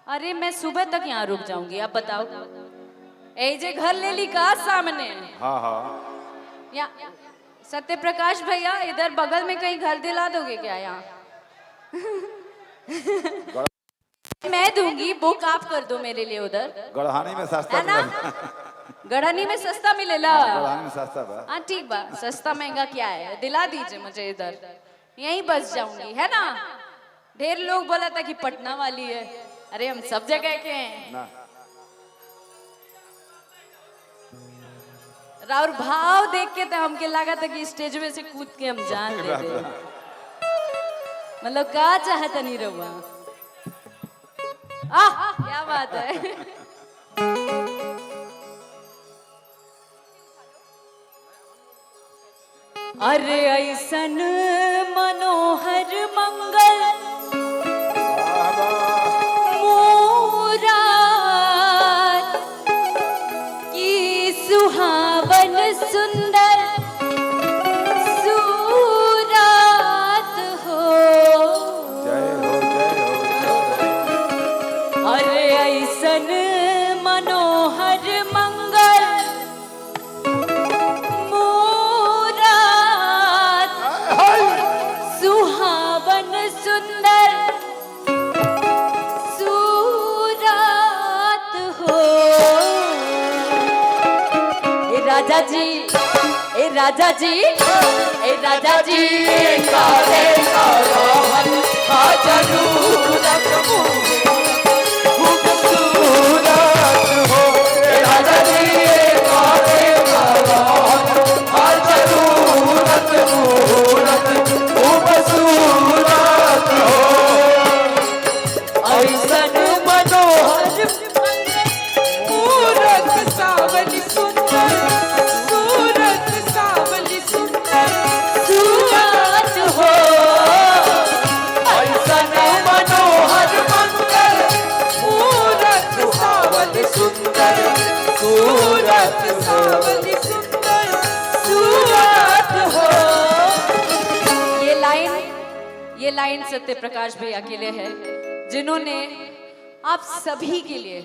अरे मैं सुबह तक यहाँ रुक जाऊंगी, आप बताओ। ए जे घर ले ली का सामने? हाँ हाँ। या सत्य प्रकाश भैया इधर बगल में कहीं घर दिला दोगे क्या यहाँ? मैं दूंगी, बुक आप कर दो मेरे लिए उधर। गढ़हानी में सस्ता है ना? गढ़ानी में सस्ता मिलेला। गढ़हानी में सस्ता बा। हाँ ठीक बा, सस्ता महंगा क्या है, दिला दीजिए मुझे इधर, यहीं बस जाऊंगी, है ना? ढेर लोग बोला था कि पटना वाली है, अरे हम सब जगह के हैं ना। और भाव देख के तो हमके लगा था कि स्टेज में से कूद के हम जान दे दे। मतलब का चाहता नहीं रहुआ। क्या बात है। अरे ऐसन मनोहर मंगल मुराद की सुहावन सुंदर सूरत हो। जय हो जय हो। अरे ऐसन मनोहर मंगल मुराद सुहावन सुंदर सूरत हो। ए राजा जी, ए राजा जी, ए राजा जी काहे रोहन जरूरत खूबसूरत हो। ए राजा जी काहे रोहन जरूरत मूरत खूबसूरत हो। ऐसन मनोहर मूरत सावली सुंदर सूरत सावली सुंदर सूरत हो। ऐसन मनोहर मंगल मूरत सावली सुंदर सूरत सावली सुंदर सूरत हो। ये लाइन सत्य प्रकाश भैया के लिए है, जिन्होंने आप सभी के लिए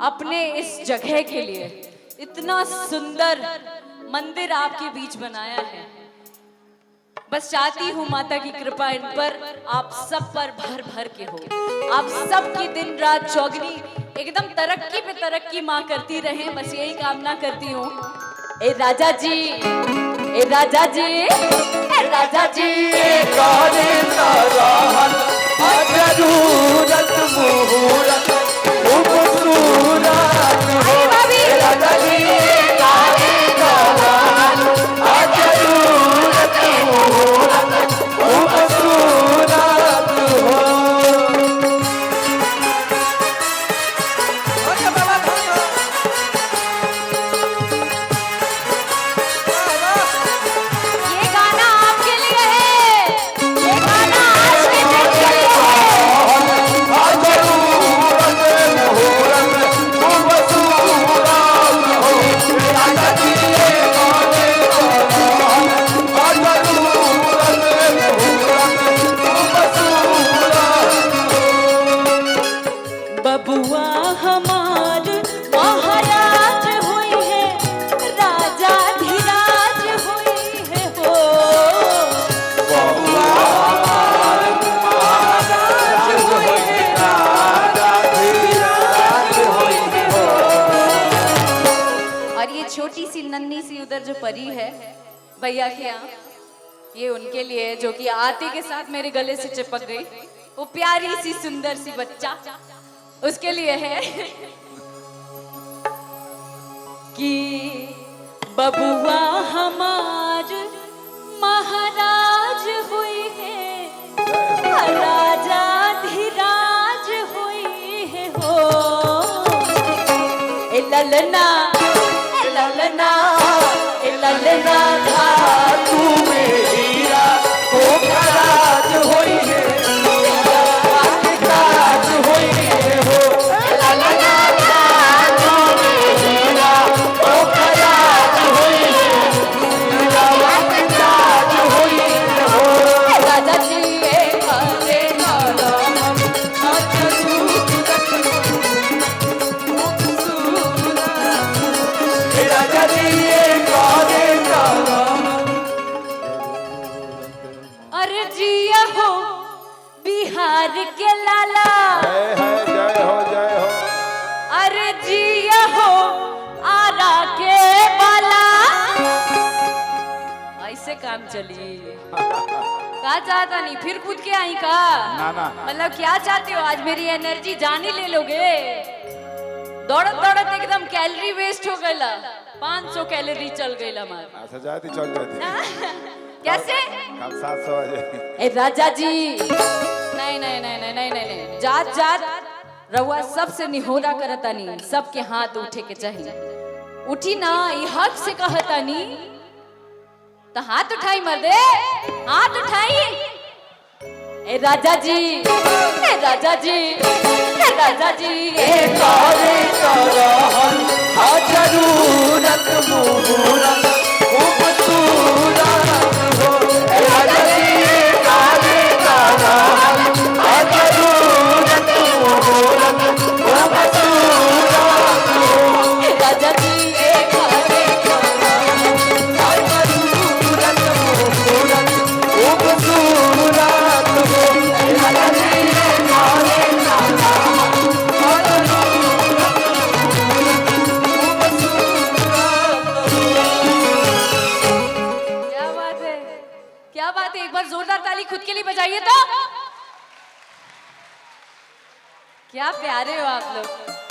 अपने इस जगह के लिए इतना सुंदर मंदिर आपके बीच बनाया है। बस चाहती हूँ माता की कृपा इन पर, आप सब पर भर भर के हो। आप सब की दिन रात चौगनी एकदम तरक्की पे तरक्की माँ करती रहे, बस यही कामना करती हूँ। ए राजा जी, ए राजा जी, ए राजा जी काहे रोहन जरूरत मुहूर्त खूबसूरत हो। ए राजा जी काहे रोहन जरूरत मुहूर्त खूबसूरत हो। ये गाना आपके लिए है, ये गाना आज के दिन के लिए है। बबुआ हमार महाराज हुई है, राजा धीराज हुई है हो। बबुआ हमार महाराज हुई है, राजा धीराज हुई है हो। और ये छोटी सी नन्ही सी उधर जो परी है भैया के यहाँ, ये उनके लिए है, जो कि आते के साथ मेरे गले से चिपक गई। वो प्यारी सी सुंदर सी बच्चा, उसके लिए है कि बबुआ हमार महाराज हुई है, राजा धीराज हुई है हो। ए ललना, ए ललना, ए ललना तू मेरा हो राज हुई है, राज हुई है हो। ललना तू मेरा हो राज हुई है, राज हुई है हो। राजा जी काहे रोहन जरूरत से काम चली। क्या चाहता नहीं फिर कूद के आई का? ना ना मतलब क्या चाहते हो? आज मेरी एनर्जी जान ही ले लोगे? दौड़त दौड़त एकदम कैलोरी वेस्ट हो गईला। 500 कैलोरी चल गईला मार। अच्छा जाती चल जाती कैसे? कल 700 बजे ए राजा जी नहीं नहीं नहीं नहीं नहीं नहीं जात जात रउआ सबसे निहोरा करतानी, सबके हाथ उठे के चाहिए। उठी ना ये हक से कहतानी तो हाथ उठाई मर्दे, हाथ उठाई। ए राजा जी ए राजा जी ए राजा जी ए कारे करहन जरूरत मुहूर्त खूबसूरत हो। राजा जी कारे करहन जरूरत मुहूर्त खूबसूरत हो। राजा जी ए कारे जरूरत मुहूर्त खूबसूरत हो। राजा जी कारे क्या बात है? एक बार जोरदार ताली खुद के लिए बजाइए तो। क्या प्यारे हो आप लोग।